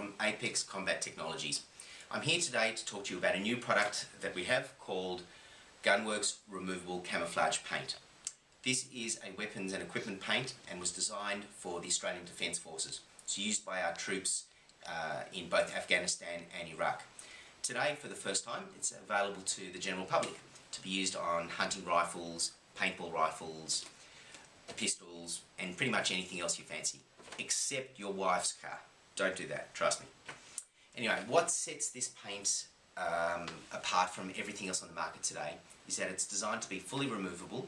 from Apex Combat Technologies. I'm here today to talk to you about a new product that we have called Gunworks Removable Camouflage Paint. This is a weapons and equipment paint and was designed for the Australian Defence Forces. It's used by our troops in both Afghanistan and Iraq. Today, for the first time, it's available to the general public to be used on hunting rifles, paintball rifles, pistols, and pretty much anything else you fancy, except your wife's car. Don't do that, trust me. Anyway, what sets this paint apart from everything else on the market today is that it's designed to be fully removable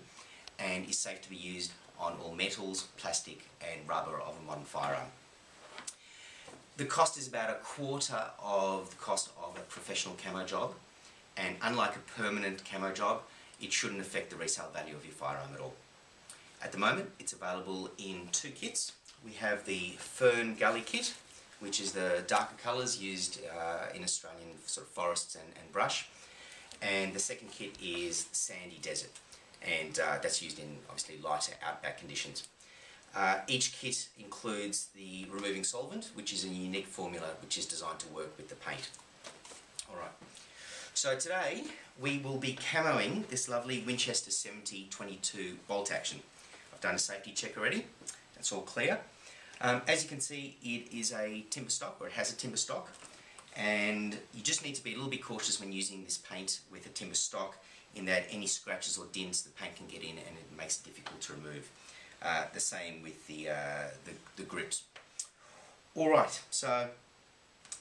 and is safe to be used on all metals, plastic and rubber of a modern firearm. The cost is about a quarter of the cost of a professional camo job, and unlike a permanent camo job, it shouldn't affect the resale value of your firearm at all. At the moment, it's available in two kits. We have the Fern Gully kit, which is the darker colours used in Australian sort of forests and brush, and the second kit is Sandy Desert, and that's used in obviously lighter outback conditions. Each kit includes the removing solvent, which is a unique formula which is designed to work with the paint. Alright, so today we will be camoing this lovely Winchester 70-22 bolt action. I've done a safety check already, that's all clear. As you can see, it is a timber stock, or it has a timber stock, and you just need to be a little bit cautious when using this paint with a timber stock, in that any scratches or dents the paint can get in and it makes it difficult to remove. The same with the grips. Alright, so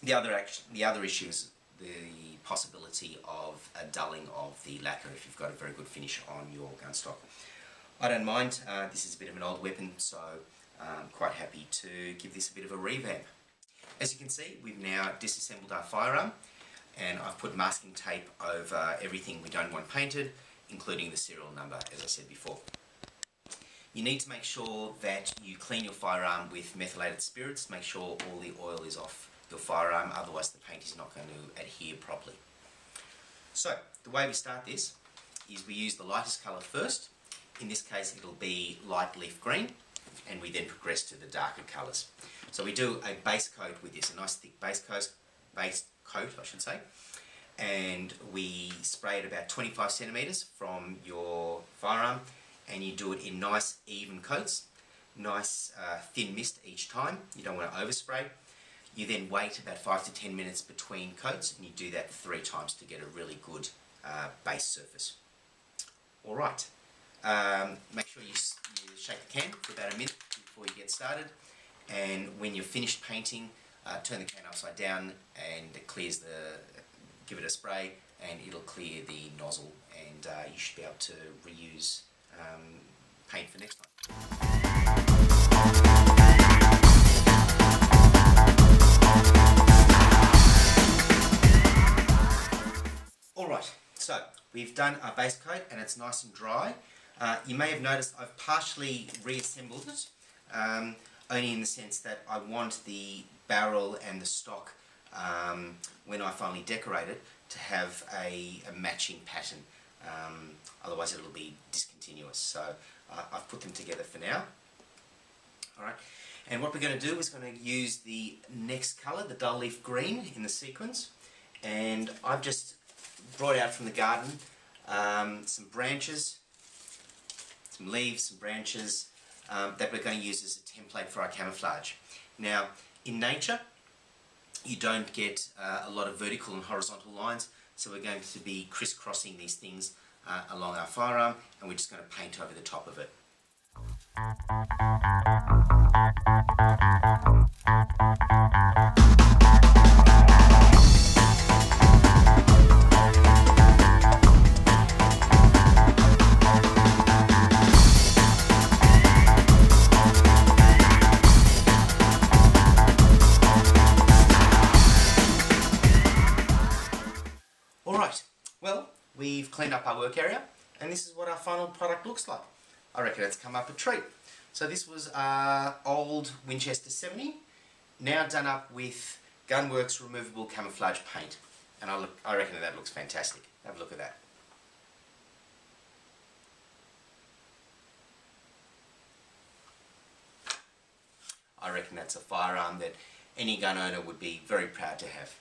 the other issue is the possibility of a dulling of the lacquer if you've got a very good finish on your gun stock. I don't mind, this is a bit of an old weapon, so I'm quite happy to give this a bit of a revamp. As you can see, we've now disassembled our firearm, and I've put masking tape over everything we don't want painted, including the serial number, as I said before. You need to make sure that you clean your firearm with methylated spirits, make sure all the oil is off your firearm, otherwise the paint is not going to adhere properly. So, the way we start this is we use the lightest colour first. In this case it'll be light leaf green, and we then progress to the darker colours. So we do a base coat with this, a nice thick base coat I should say, and we spray it about 25 centimetres from your firearm, and you do it in nice even coats, nice thin mist each time. You don't want to overspray. You then wait about 5 to 10 minutes between coats, and you do that 3 times to get a really good base surface. Alright, make sure you shake the can for about a minute before you get started, and when you're finished painting, turn the can upside down and it clears give it a spray and it'll clear the nozzle, and you should be able to reuse paint for next time. Alright, so we've done our base coat and it's nice and dry. You may have noticed I've partially reassembled it, only in the sense that I want the barrel and the stock, when I finally decorate it, to have a matching pattern. Otherwise it'll be discontinuous. So I've put them together for now. Alright, and what we're going to do is going to use the next colour, the dull leaf green in the sequence, and I've just brought out from the garden some branches, some leaves, some branches that we're going to use as a template for our camouflage. Now, in nature, you don't get a lot of vertical and horizontal lines, so we're going to be crisscrossing these things along our firearm, and we're just going to paint over the top of it. Alright, well, we've cleaned up our work area, and this is what our final product looks like. I reckon it's come up a treat. So this was our old Winchester 70, now done up with Gunworks Removable Camouflage Paint, and I reckon that looks fantastic. Have a look at that. I reckon that's a firearm that any gun owner would be very proud to have.